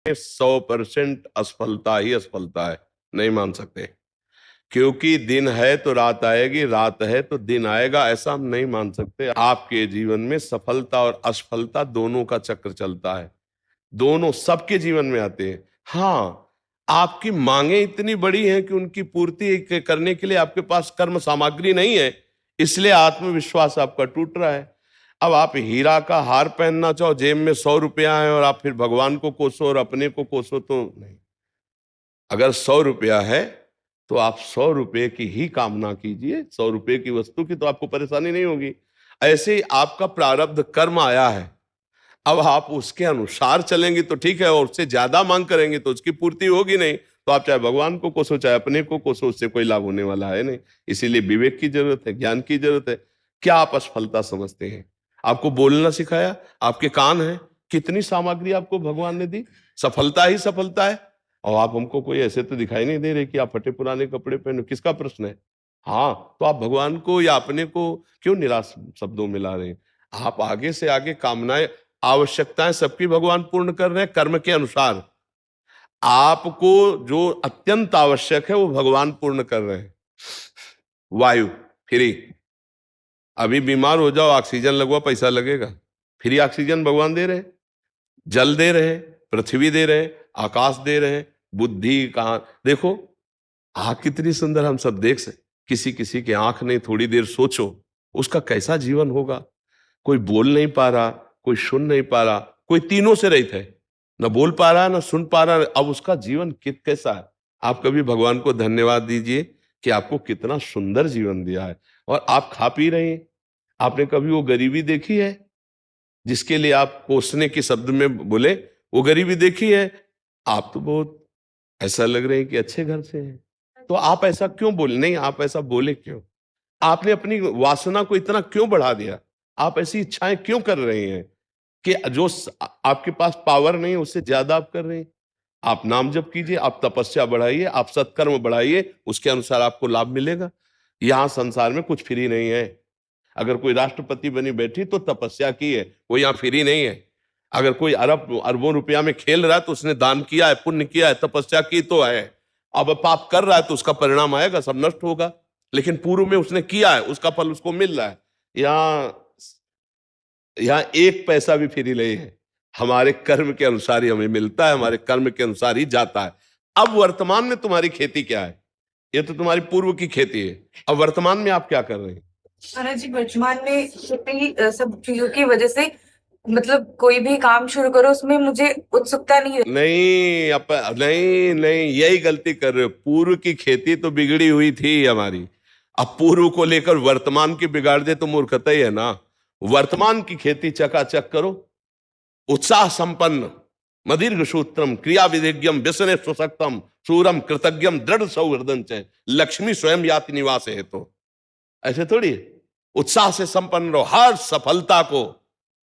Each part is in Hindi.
100% असफलता ही असफलता है, नहीं मान सकते। क्योंकि दिन है तो रात आएगी, रात है तो दिन आएगा, ऐसा हम नहीं मान सकते। आपके जीवन में सफलता और असफलता दोनों का चक्र चलता है, दोनों सबके जीवन में आते हैं। हाँ, आपकी मांगे इतनी बड़ी हैं कि उनकी पूर्ति करने के लिए आपके पास कर्म सामग्री नहीं है, इसलिए आत्मविश्वास आपका टूट रहा है। अब आप हीरा का हार पहनना चाहो, जेब में 100 रुपया है और आप फिर भगवान को कोसो और अपने को कोसो, तो नहीं। अगर 100 रुपया है तो आप 100 रुपये की ही कामना कीजिए, 100 रुपये की वस्तु की तो आपको परेशानी नहीं होगी। ऐसे ही आपका प्रारब्ध कर्म आया है, अब आप उसके अनुसार चलेंगे तो ठीक है, और उससे ज्यादा मांग करेंगे तो उसकी पूर्ति होगी नहीं। तो आप चाहे भगवान को कोसो चाहे अपने को कोसो, उससे कोई लाभ होने वाला है नहीं। इसीलिए विवेक की जरूरत है, ज्ञान की जरूरत है। क्या आप असफलता समझते हैं? आपको बोलना सिखाया, आपके कान है, कितनी सामग्री आपको भगवान ने दी, सफलता ही सफलता है। और आप हमको कोई ऐसे तो दिखाई नहीं दे रहे कि आप फटे पुराने कपड़े पहनो, किसका प्रश्न है? हाँ, तो आप भगवान को या अपने को क्यों निराश शब्दों में ला रहे हैं? आप आगे से आगे कामनाएं, आवश्यकताएं सबकी भगवान पूर्ण कर रहे हैं कर्म के अनुसार। आपको जो अत्यंत आवश्यक है वो भगवान पूर्ण कर रहे हैं। वायु फ्री, अभी बीमार हो जाओ, ऑक्सीजन लगवा, पैसा लगेगा, फ्री ऑक्सीजन भगवान दे रहे हैं। जल दे रहे हैं, पृथ्वी दे रहे हैं, आकाश दे रहे हैं, बुद्धि कहाँ देखो। आँख कितनी सुंदर हम सब देख सकते, किसी किसी की आंख नहीं, थोड़ी देर सोचो उसका कैसा जीवन होगा। कोई बोल नहीं पा रहा, कोई सुन नहीं पा रहा, कोई तीनों से रहित है, न बोल पा रहा न सुन पा रहा, अब उसका जीवन कैसा है? आप कभी भगवान को धन्यवाद दीजिए कि आपको कितना सुंदर जीवन दिया है और आप खा पी रहे हैं। आपने कभी वो गरीबी देखी है जिसके लिए आप कोसने के शब्द में बोले? वो गरीबी देखी है? आप तो बहुत ऐसा लग रहे हैं कि अच्छे घर से हैं, तो आप ऐसा क्यों बोले? नहीं, आप ऐसा बोले क्यों? आपने अपनी वासना को इतना क्यों बढ़ा दिया? आप ऐसी इच्छाएं क्यों कर रहे हैं कि जो आपके पास पावर नहीं है उससे ज्यादा आप कर रहे हैं? आप नाम जप कीजिए, आप तपस्या बढ़ाइए, आप सत्कर्म बढ़ाइए, उसके अनुसार आपको लाभ मिलेगा। यहां संसार में कुछ फ्री नहीं है। अगर कोई राष्ट्रपति बनी बैठी तो तपस्या की है, वो यहाँ फ्री नहीं है। अगर कोई अरब अरबों रुपया में खेल रहा है तो उसने दान किया है, पुण्य किया है, तपस्या की तो है। अब पाप कर रहा है तो उसका परिणाम आएगा, सब नष्ट होगा। लेकिन पूर्व में उसने किया है, उसका फल उसको मिल रहा है। यहाँ यहाँ एक पैसा भी फ्री नहीं है, हमारे कर्म के अनुसार ही हमें मिलता है, हमारे कर्म के अनुसार ही जाता है। अब वर्तमान में तुम्हारी खेती क्या है? ये तो तुम्हारी पूर्व की खेती है, अब वर्तमान में आप क्या कर रहे हैं? महाराज जी, वर्तमान में इतनी सब चीजों की वजह से मतलब कोई भी काम शुरू करो उसमें मुझे उत्सुकता नहीं है। नहीं, नहीं नहीं, यही गलती कर रहे हो। पूर्व की खेती तो बिगड़ी हुई थी हमारी, अब पूर्व को लेकर वर्तमान की बिगाड़ दे तो मूर्खता ही है ना। वर्तमान की खेती चकाचक करो, उत्साह संपन्न, मदीर्घ सूत्रम क्रिया विधिज्ञम व्यसने सुशक्तम सूरम कृतज्ञम दृढ़ सौहृदं च लक्ष्मी स्वयं याति निवास है। तो ऐसे थोड़ी, उत्साह से संपन्न रहो, हर सफलता को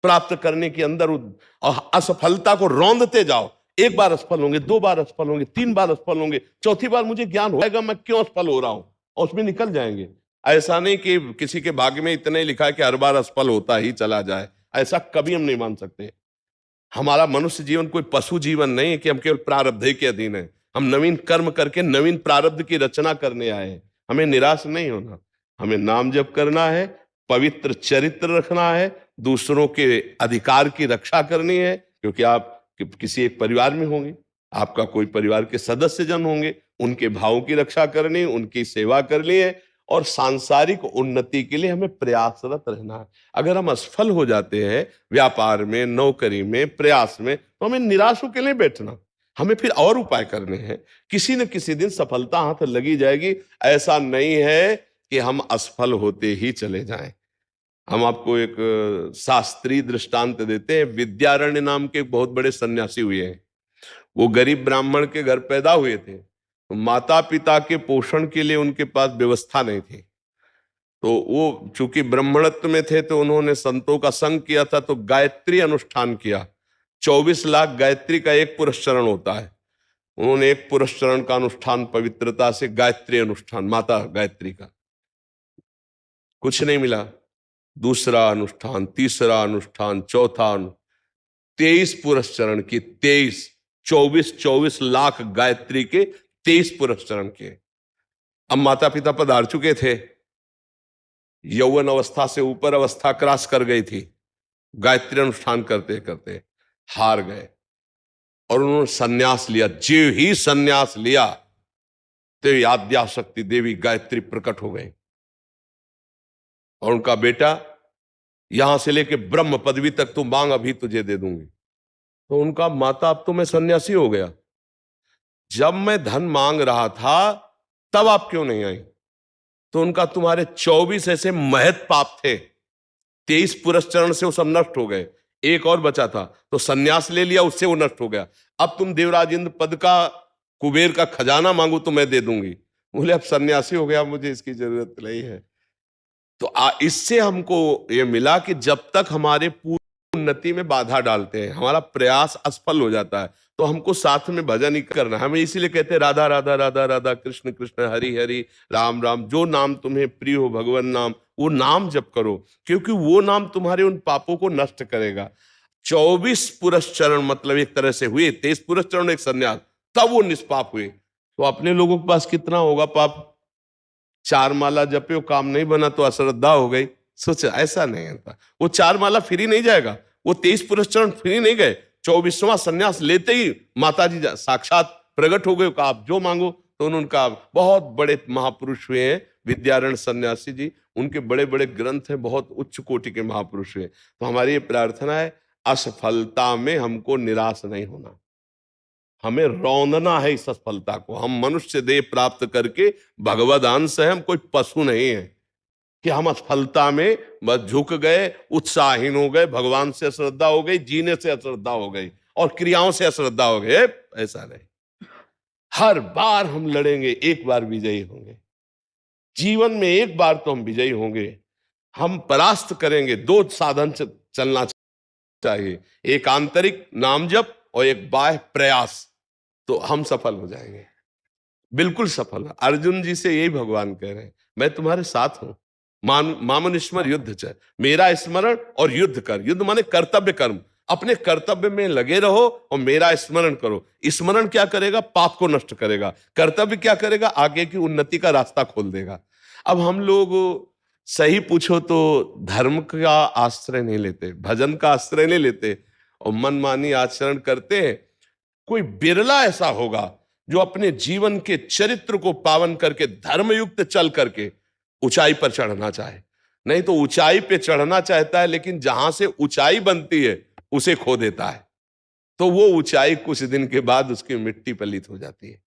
प्राप्त करने के अंदर और असफलता को रौंदते जाओ। एक बार असफल होंगे, दो बार असफल होंगे, तीन बार असफल होंगे, चौथी बार मुझे ज्ञान होगा मैं क्यों असफल हो रहा हूं, और उसमें निकल जाएंगे। ऐसा नहीं कि किसी के भाग्य में इतने लिखा है कि हर बार असफल होता ही चला जाए, ऐसा कभी हम नहीं मान सकते। हमारा मनुष्य जीवन कोई पशु जीवन नहीं है कि हम केवल प्रारब्ध के अधीन है। हम नवीन कर्म करके नवीन प्रारब्ध की रचना करने आए हैं। हमें निराश नहीं होना, हमें नाम जप करना है, पवित्र चरित्र रखना है, दूसरों के अधिकार की रक्षा करनी है। क्योंकि आप किसी एक परिवार में होंगे, आपका कोई परिवार के सदस्य जन होंगे, उनके भावों की रक्षा करनी, उनकी सेवा करनी है, और सांसारिक उन्नति के लिए हमें प्रयासरत रहना है। अगर हम असफल हो जाते हैं व्यापार में, नौकरी में, प्रयास में, तो हमें निराश होकर नहीं बैठना, हमें फिर और उपाय करने हैं। किसी न किसी दिन सफलता हाथ लगी जाएगी। ऐसा नहीं है कि हम असफल होते ही चले जाएं। हम आपको एक शास्त्रीय दृष्टांत देते हैं। विद्यारण्य नाम के एक बहुत बड़े सन्यासी हुए हैं। वो गरीब ब्राह्मण के घर पैदा हुए थे, तो माता पिता के पोषण के लिए उनके पास व्यवस्था नहीं थी। तो वो चूंकि ब्राह्मणत्व में थे तो उन्होंने संतों का संग किया था, तो गायत्री अनुष्ठान किया। 24 लाख गायत्री का एक पुरस्चरण होता है। उन्होंने एक पुरस्चरण का अनुष्ठान पवित्रता से, गायत्री अनुष्ठान माता गायत्री का, कुछ नहीं मिला। दूसरा अनुष्ठान, तीसरा अनुष्ठान, चौथा 23 पुरस्चरण की, 23। 24 लाख गायत्री के 23 पुरस्चरण किए। अब माता पिता पधार चुके थे, यौवन अवस्था से ऊपर अवस्था क्रॉस कर गई थी, गायत्री अनुष्ठान करते करते हार गए और उन्होंने सन्यास लिया। जो ही सन्यास लिया तो आद्याशक्ति देवी गायत्री प्रकट हो गई और उनका बेटा, यहां से लेके ब्रह्म पदवी तक तू मांग, अभी तुझे दे दूंगी। तो उनका, माता अब तो मैं सन्यासी हो गया, जब मैं धन मांग रहा था तब आप क्यों नहीं आई? तो उनका, तुम्हारे 24 ऐसे महत पाप थे, 23 पुरस्चरण से वो सब नष्ट हो गए, एक और बचा था तो सन्यास ले लिया, उससे वो नष्ट हो गया। अब तुम देवराज इंद्र पद का, कुबेर का खजाना मांगो तो मैं दे दूंगी। बोले अब सन्यासी हो गया, मुझे इसकी जरूरत नहीं है। तो इससे हमको ये मिला कि जब तक हमारे पूर्ण उन्नति में बाधा डालते हैं, हमारा प्रयास असफल हो जाता है, तो हमको साथ में भजन ही करना है। हमें इसीलिए कहते हैं राधा राधा राधा राधा, कृष्ण कृष्ण हरि हरि, राम राम। जो नाम तुम्हें प्रिय हो भगवान नाम, वो नाम जप करो, क्योंकि वो नाम तुम्हारे उन पापों को नष्ट करेगा। 24 पुरस्चरण मतलब एक तरह से हुए, 23 पुरस्चरण एक सन्यास, तब वो निष्पाप हुए। तो अपने लोगों के पास कितना होगा पाप? 4 माला जपे, वो काम नहीं बना तो अश्रद्धा हो गई। सोच, ऐसा नहीं होता। वो 4 माला फ्री नहीं जाएगा, वो 23 पुरस्चरण फ्री नहीं गए। 24वां सन्यास लेते ही माता जी साक्षात प्रकट हो गए, आप जो मांगो। तो उनका, बहुत बड़े महापुरुष हुए हैं विद्यारण्य सन्यासी जी, उनके बड़े बड़े ग्रंथ हैं, बहुत उच्च कोटि के महापुरुष हुए। तो हमारी ये प्रार्थना है, असफलता में हमको निराश नहीं होना, हमें रौंदना है इस असफलता को। हम मनुष्य देह प्राप्त करके भगवद अंश है, हम कोई पशु नहीं है कि हम असफलता में बस झुक गए, उत्साहहीन हो गए, भगवान से अश्रद्धा हो गई, जीने से अश्रद्धा हो गई और क्रियाओं से अश्रद्धा हो गए। ऐसा नहीं, हर बार हम लड़ेंगे, एक बार विजयी होंगे। जीवन में एक बार तो हम विजयी होंगे, हम परास्त करेंगे। 2 साधन चलना चाहिए, एक आंतरिक नाम जप और एक बाह्य प्रयास, तो हम सफल हो जाएंगे, बिल्कुल सफल। अर्जुन जी से यही भगवान कह रहे हैं, मैं तुम्हारे साथ हूं, मामनुस्मर युद्ध च, मेरा स्मरण और युद्ध कर। युद्ध माने कर्तव्य कर्म, अपने कर्तव्य में लगे रहो और मेरा स्मरण करो। स्मरण क्या करेगा? पाप को नष्ट करेगा। कर्तव्य क्या करेगा? आगे की उन्नति का रास्ता खोल देगा। अब हम लोग सही पूछो तो धर्म का आश्रय नहीं लेते, भजन का आश्रय नहीं लेते और मनमानी आचरण करते हैं। कोई बिरला ऐसा होगा जो अपने जीवन के चरित्र को पावन करके, धर्मयुक्त चल करके ऊंचाई पर चढ़ना चाहे। नहीं तो ऊंचाई पे चढ़ना चाहता है, लेकिन जहां से ऊंचाई बनती है उसे खो देता है, तो वो ऊंचाई कुछ दिन के बाद उसकी मिट्टी पलीत हो जाती है।